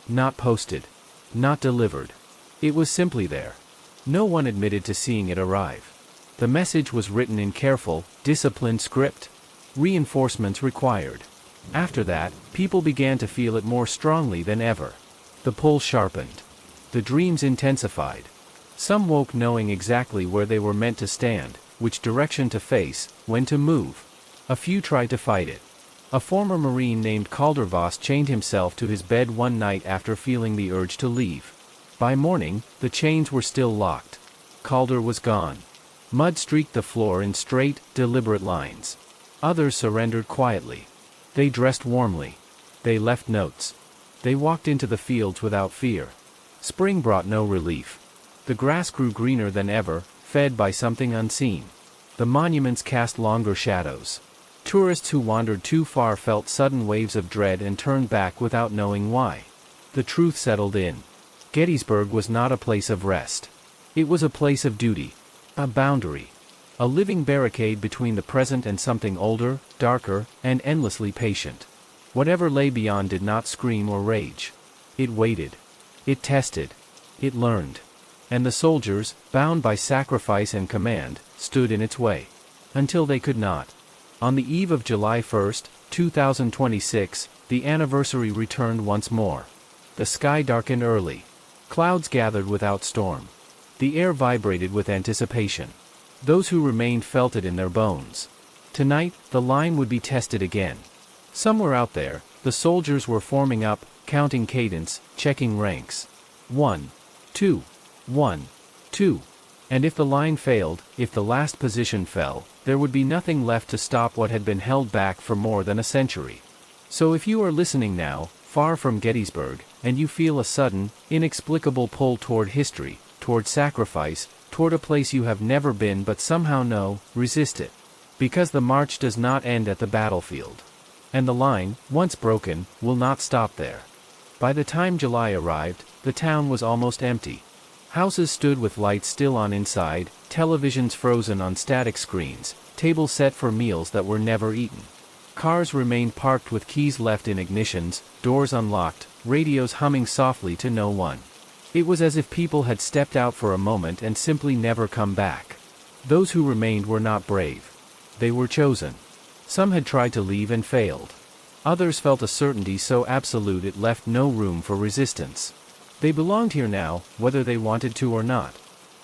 Not posted. Not delivered. It was simply there. No one admitted to seeing it arrive. The message was written in careful, disciplined script. Reinforcements required. After that, people began to feel it more strongly than ever. The pull sharpened. The dreams intensified. Some woke knowing exactly where they were meant to stand, which direction to face, when to move. A few tried to fight it. A former Marine named Caldervos chained himself to his bed one night after feeling the urge to leave. By morning, the chains were still locked. Calder was gone. Mud streaked the floor in straight, deliberate lines. Others surrendered quietly. They dressed warmly. They left notes. They walked into the fields without fear. Spring brought no relief. The grass grew greener than ever, fed by something unseen. The monuments cast longer shadows. Tourists who wandered too far felt sudden waves of dread and turned back without knowing why. The truth settled in. Gettysburg was not a place of rest. It was a place of duty. A boundary. A living barricade between the present and something older, darker, and endlessly patient. Whatever lay beyond did not scream or rage. It waited. It tested. It learned. And the soldiers, bound by sacrifice and command, stood in its way. Until they could not. On the eve of July 1, 2026, the anniversary returned once more. The sky darkened early. Clouds gathered without storm. The air vibrated with anticipation. Those who remained felt it in their bones. Tonight, the line would be tested again. Somewhere out there, the soldiers were forming up, counting cadence, checking ranks. 1, 2, 1, 2. And if the line failed, if the last position fell, there would be nothing left to stop what had been held back for more than a century. So if you are listening now, far from Gettysburg, and you feel a sudden, inexplicable pull toward history, toward sacrifice, toward a place you have never been but somehow know, resist it. Because the march does not end at the battlefield. And the line, once broken, will not stop there. By the time July arrived, the town was almost empty. Houses stood with lights still on inside, televisions frozen on static screens, tables set for meals that were never eaten. Cars remained parked with keys left in ignitions, doors unlocked, radios humming softly to no one. It was as if people had stepped out for a moment and simply never come back. Those who remained were not brave. They were chosen. Some had tried to leave and failed. Others felt a certainty so absolute it left no room for resistance. They belonged here now, whether they wanted to or not.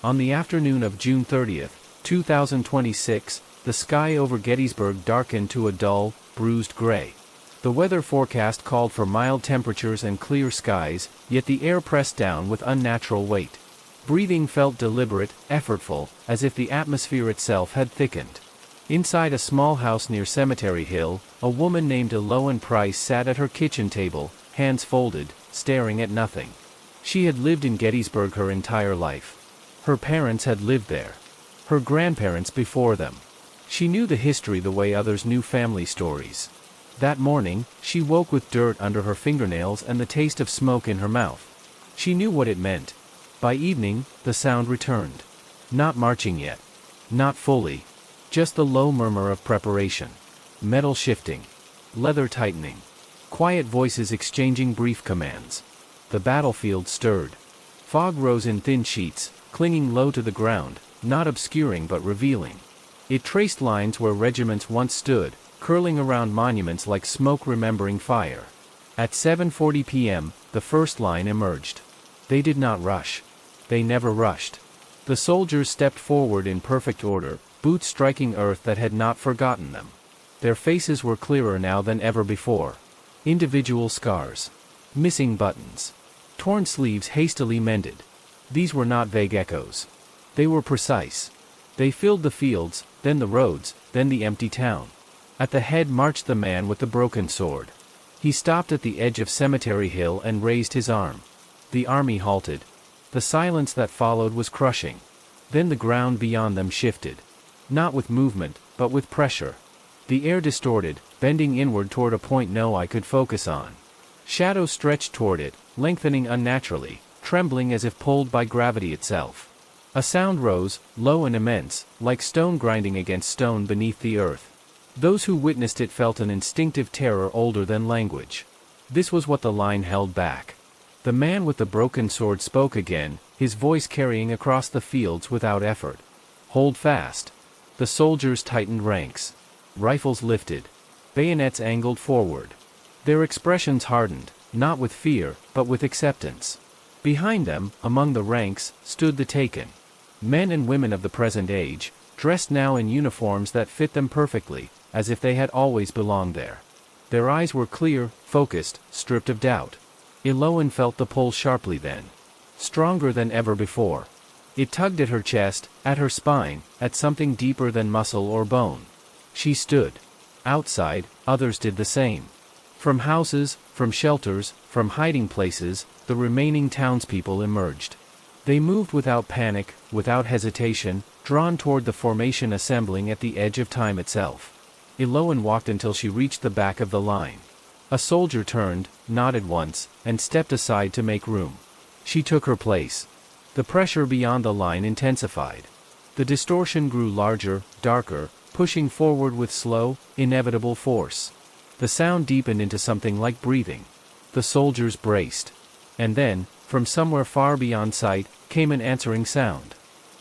On the afternoon of June 30th, 2026, the sky over Gettysburg darkened to a dull, bruised gray. The weather forecast called for mild temperatures and clear skies, yet the air pressed down with unnatural weight. Breathing felt deliberate, effortful, as if the atmosphere itself had thickened. Inside a small house near Cemetery Hill, a woman named Eloan Price sat at her kitchen table, hands folded, staring at nothing. She had lived in Gettysburg her entire life. Her parents had lived there. Her grandparents before them. She knew the history the way others knew family stories. That morning, she woke with dirt under her fingernails and the taste of smoke in her mouth. She knew what it meant. By evening, the sound returned. Not marching yet. Not fully. Just the low murmur of preparation. Metal shifting. Leather tightening. Quiet voices exchanging brief commands. The battlefield stirred. Fog rose in thin sheets, clinging low to the ground, not obscuring but revealing. It traced lines where regiments once stood, curling around monuments like smoke remembering fire. At 7:40 p.m., the first line emerged. They did not rush. They never rushed. The soldiers stepped forward in perfect order, boots striking earth that had not forgotten them. Their faces were clearer now than ever before. Individual scars. Missing buttons. Torn sleeves hastily mended. These were not vague echoes. They were precise. They filled the fields, then the roads, then the empty town. At the head marched the man with the broken sword. He stopped at the edge of Cemetery Hill and raised his arm. The army halted. The silence that followed was crushing. Then the ground beyond them shifted. Not with movement, but with pressure. The air distorted, bending inward toward a point no eye could focus on. Shadows stretched toward it, lengthening unnaturally, trembling as if pulled by gravity itself. A sound rose, low and immense, like stone grinding against stone beneath the earth. Those who witnessed it felt an instinctive terror older than language. This was what the line held back. The man with the broken sword spoke again, his voice carrying across the fields without effort. Hold fast. The soldiers tightened ranks. Rifles lifted. Bayonets angled forward. Their expressions hardened, not with fear, but with acceptance. Behind them, among the ranks, stood the taken. Men and women of the present age, dressed now in uniforms that fit them perfectly, as if they had always belonged there. Their eyes were clear, focused, stripped of doubt. Eloan felt the pull sharply then. Stronger than ever before. It tugged at her chest, at her spine, at something deeper than muscle or bone. She stood. Outside, others did the same. From houses, from shelters, from hiding places, the remaining townspeople emerged. They moved without panic, without hesitation, drawn toward the formation assembling at the edge of time itself. Eloan walked until she reached the back of the line. A soldier turned, nodded once, and stepped aside to make room. She took her place. The pressure beyond the line intensified. The distortion grew larger, darker, pushing forward with slow, inevitable force. The sound deepened into something like breathing. The soldiers braced. And then, from somewhere far beyond sight, came an answering sound.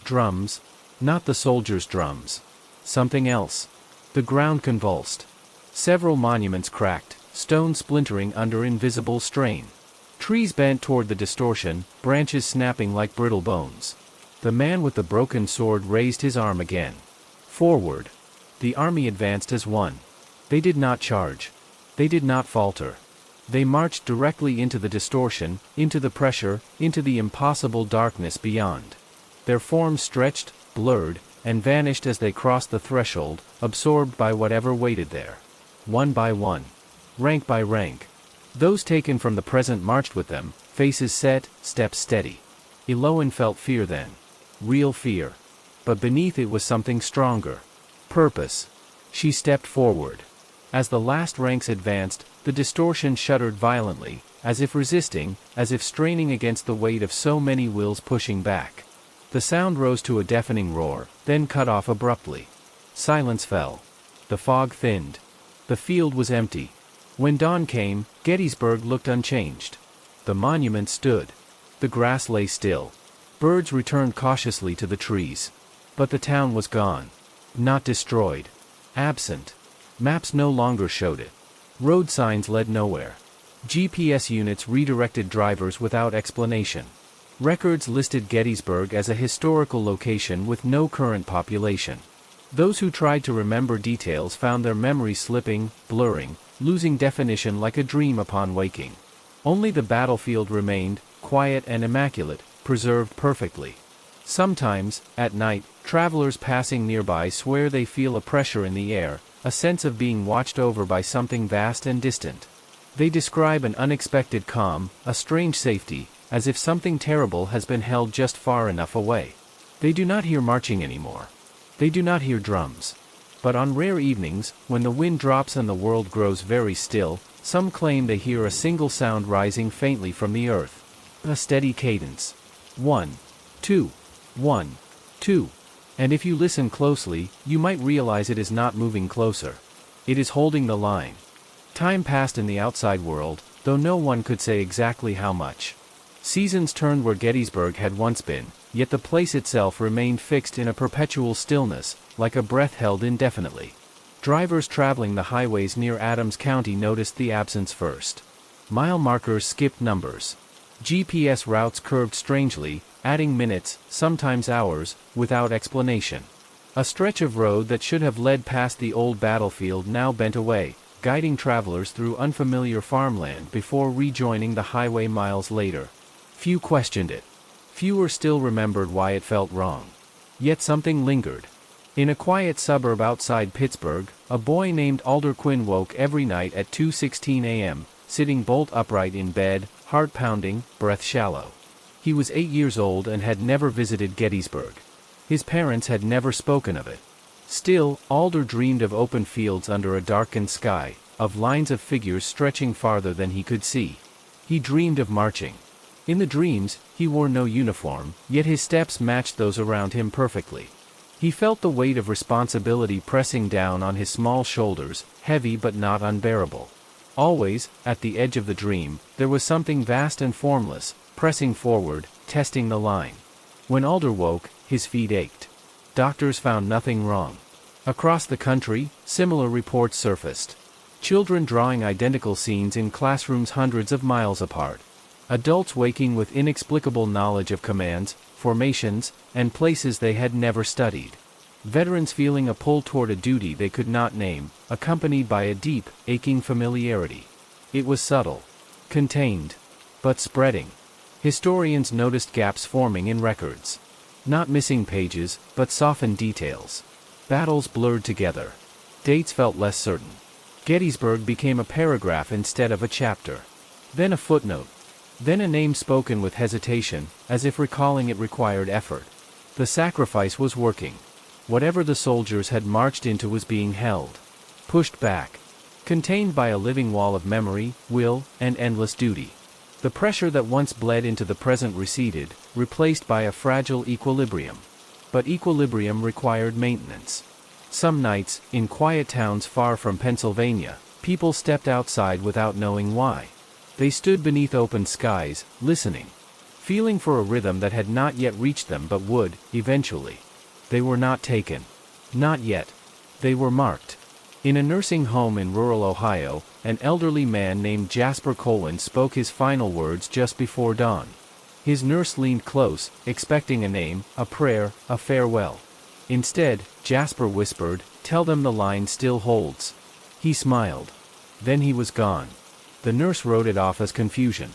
Drums. Not the soldiers' drums. Something else. The ground convulsed. Several monuments cracked, stone splintering under invisible strain. Trees bent toward the distortion, branches snapping like brittle bones. The man with the broken sword raised his arm again. Forward. The army advanced as one. They did not charge. They did not falter. They marched directly into the distortion, into the pressure, into the impossible darkness beyond. Their forms stretched, blurred, and vanished as they crossed the threshold, absorbed by whatever waited there. One by one. Rank by rank. Those taken from the present marched with them, faces set, steps steady. Eloan felt fear then. Real fear. But beneath it was something stronger. Purpose. She stepped forward. As the last ranks advanced, the distortion shuddered violently, as if resisting, as if straining against the weight of so many wills pushing back. The sound rose to a deafening roar, then cut off abruptly. Silence fell. The fog thinned. The field was empty. When dawn came, Gettysburg looked unchanged. The monument stood. The grass lay still. Birds returned cautiously to the trees. But the town was gone. Not destroyed. Absent. Maps no longer showed it. Road signs led nowhere. GPS units redirected drivers without explanation. Records listed Gettysburg as a historical location with no current population. Those who tried to remember details found their memories slipping, blurring, losing definition like a dream upon waking. Only the battlefield remained, quiet and immaculate, preserved perfectly. Sometimes, at night, travelers passing nearby swear they feel a pressure in the air, a sense of being watched over by something vast and distant. They describe an unexpected calm, a strange safety, as if something terrible has been held just far enough away. They do not hear marching anymore. They do not hear drums. But on rare evenings, when the wind drops and the world grows very still, some claim they hear a single sound rising faintly from the earth. A steady cadence. 1, 2, 1, 2. And if you listen closely, you might realize it is not moving closer. It is holding the line. Time passed in the outside world, though no one could say exactly how much. Seasons turned where Gettysburg had once been, yet the place itself remained fixed in a perpetual stillness, like a breath held indefinitely. Drivers traveling the highways near Adams County noticed the absence first. Mile markers skipped numbers. GPS routes curved strangely, adding minutes, sometimes hours, without explanation. A stretch of road that should have led past the old battlefield now bent away, guiding travelers through unfamiliar farmland before rejoining the highway miles later. Few questioned it. Fewer still remembered why it felt wrong. Yet something lingered. In a quiet suburb outside Pittsburgh, a boy named Alder Quinn woke every night at 2:16 a.m., sitting bolt upright in bed, heart pounding, breath shallow. He was 8 years old and had never visited Gettysburg. His parents had never spoken of it. Still, Alder dreamed of open fields under a darkened sky, of lines of figures stretching farther than he could see. He dreamed of marching. In the dreams, he wore no uniform, yet his steps matched those around him perfectly. He felt the weight of responsibility pressing down on his small shoulders, heavy but not unbearable. Always, at the edge of the dream, there was something vast and formless, pressing forward, testing the line. When Alder woke, his feet ached. Doctors found nothing wrong. Across the country, similar reports surfaced. Children drawing identical scenes in classrooms hundreds of miles apart. Adults waking with inexplicable knowledge of commands, formations, and places they had never studied. Veterans feeling a pull toward a duty they could not name, accompanied by a deep, aching familiarity. It was subtle, contained, but spreading. Historians noticed gaps forming in records. Not missing pages, but softened details. Battles blurred together. Dates felt less certain. Gettysburg became a paragraph instead of a chapter. Then a footnote. Then a name spoken with hesitation, as if recalling it required effort. The sacrifice was working. Whatever the soldiers had marched into was being held. Pushed back. Contained by a living wall of memory, will, and endless duty. The pressure that once bled into the present receded, replaced by a fragile equilibrium. But equilibrium required maintenance. Some nights, in quiet towns far from Pennsylvania, people stepped outside without knowing why. They stood beneath open skies, listening. Feeling for a rhythm that had not yet reached them but would, eventually. They were not taken. Not yet. They were marked. In a nursing home in rural Ohio, an elderly man named Jasper Colwyn spoke his final words just before dawn. His nurse leaned close, expecting a name, a prayer, a farewell. Instead, Jasper whispered, "Tell them the line still holds." He smiled. Then he was gone. The nurse wrote it off as confusion.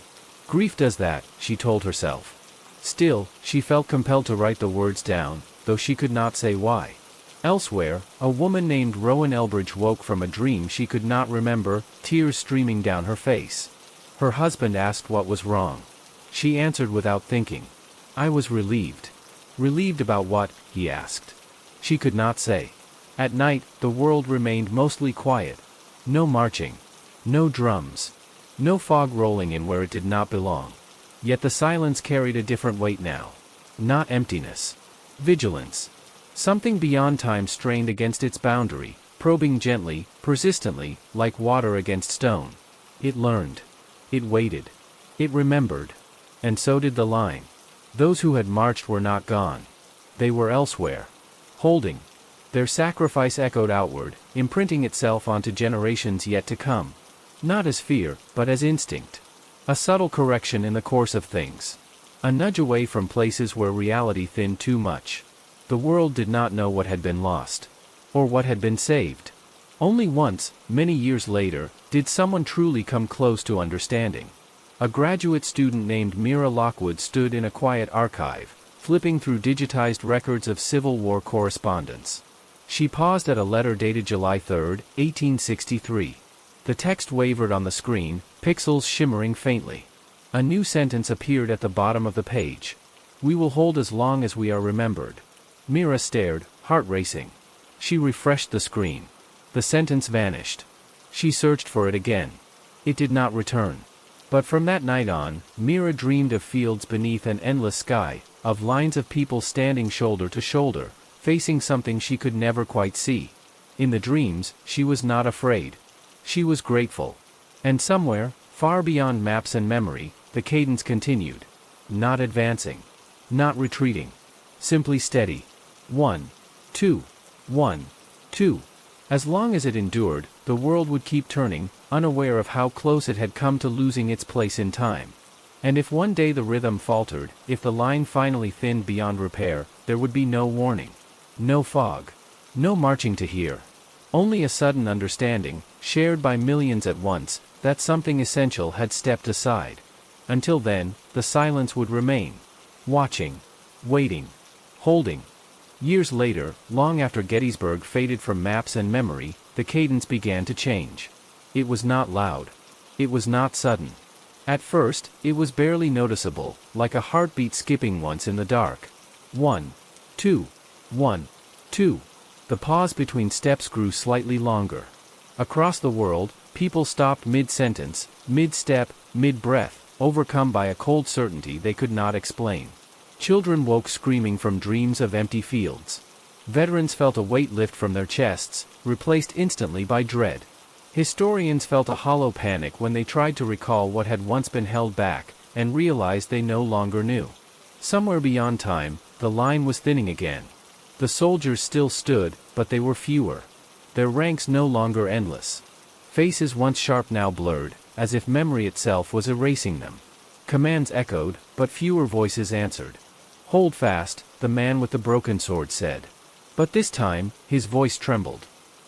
Grief does that, she told herself. Still, she felt compelled to write the words down, though she could not say why. Elsewhere, a woman named Rowan Elbridge woke from a dream she could not remember, tears streaming down her face. Her husband asked what was wrong. She answered without thinking. "I was relieved." Relieved about what? He asked. She could not say. At night, the world remained mostly quiet. No marching. No drums. No fog rolling in where it did not belong. Yet the silence carried a different weight now. Not emptiness. Vigilance. Something beyond time strained against its boundary, probing gently, persistently, like water against stone. It learned. It waited. It remembered. And so did the line. Those who had marched were not gone. They were elsewhere. Holding. Their sacrifice echoed outward, imprinting itself onto generations yet to come. Not as fear, but as instinct. A subtle correction in the course of things. A nudge away from places where reality thinned too much. The world did not know what had been lost. Or what had been saved. Only once, many years later, did someone truly come close to understanding. A graduate student named Mira Lockwood stood in a quiet archive, flipping through digitized records of Civil War correspondence. She paused at a letter dated July 3, 1863. The text wavered on the screen, pixels shimmering faintly. A new sentence appeared at the bottom of the page. "We will hold as long as we are remembered." Mira stared, heart racing. She refreshed the screen. The sentence vanished. She searched for it again. It did not return. But from that night on, Mira dreamed of fields beneath an endless sky, of lines of people standing shoulder to shoulder, facing something she could never quite see. In the dreams, she was not afraid. She was grateful. And somewhere, far beyond maps and memory, the cadence continued. Not advancing. Not retreating. Simply steady. 1, 2, 1, 2. As long as it endured, the world would keep turning, unaware of how close it had come to losing its place in time. And if one day the rhythm faltered, if the line finally thinned beyond repair, there would be no warning. No fog. No marching to hear. Only a sudden understanding, shared by millions at once, that something essential had stepped aside. Until then, the silence would remain. Watching. Waiting. Holding. Years later, long after Gettysburg faded from maps and memory, the cadence began to change. It was not loud. It was not sudden. At first, it was barely noticeable, like a heartbeat skipping once in the dark. 1, 2, 1, 2. The pause between steps grew slightly longer. Across the world, people stopped mid-sentence, mid-step, mid-breath, overcome by a cold certainty they could not explain. Children woke screaming from dreams of empty fields. Veterans felt a weight lift from their chests, replaced instantly by dread. Historians felt a hollow panic when they tried to recall what had once been held back, and realized they no longer knew. Somewhere beyond time, the line was thinning again. The soldiers still stood, but they were fewer. Their ranks no longer endless. Faces once sharp now blurred, as if memory itself was erasing them. Commands echoed, but fewer voices answered. "Hold fast," the man with the broken sword said. But this time, his voice trembled.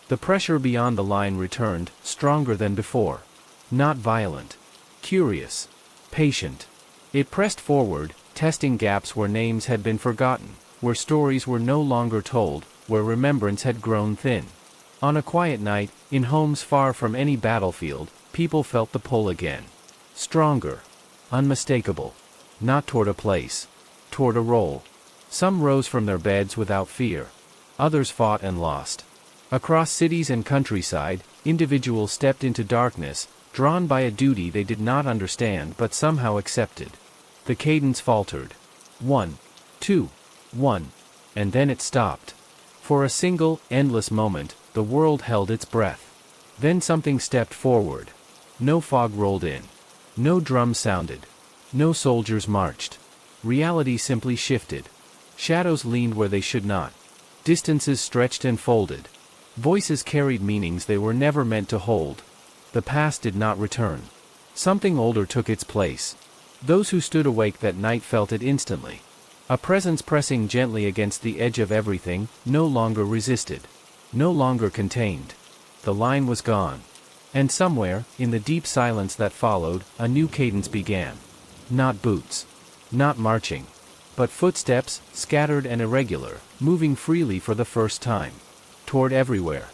The pressure beyond the line returned, stronger than before. Not violent. Curious. Patient. It pressed forward, testing gaps where names had been forgotten, where stories were no longer told, where remembrance had grown thin. On a quiet night, in homes far from any battlefield, people felt the pull again. Stronger. Unmistakable. Not toward a place. Toward a role. Some rose from their beds without fear. Others fought and lost. Across cities and countryside, individuals stepped into darkness, drawn by a duty they did not understand but somehow accepted. The cadence faltered. 1, 2, 1. And then it stopped. For a single, endless moment, the world held its breath. Then something stepped forward. No fog rolled in. No drums sounded. No soldiers marched. Reality simply shifted. Shadows leaned where they should not. Distances stretched and folded. Voices carried meanings they were never meant to hold. The past did not return. Something older took its place. Those who stood awake that night felt it instantly. A presence pressing gently against the edge of everything, no longer resisted. No longer contained. The line was gone. And somewhere, in the deep silence that followed, a new cadence began. Not boots. Not marching. But footsteps, scattered and irregular, moving freely for the first time. Toward everywhere.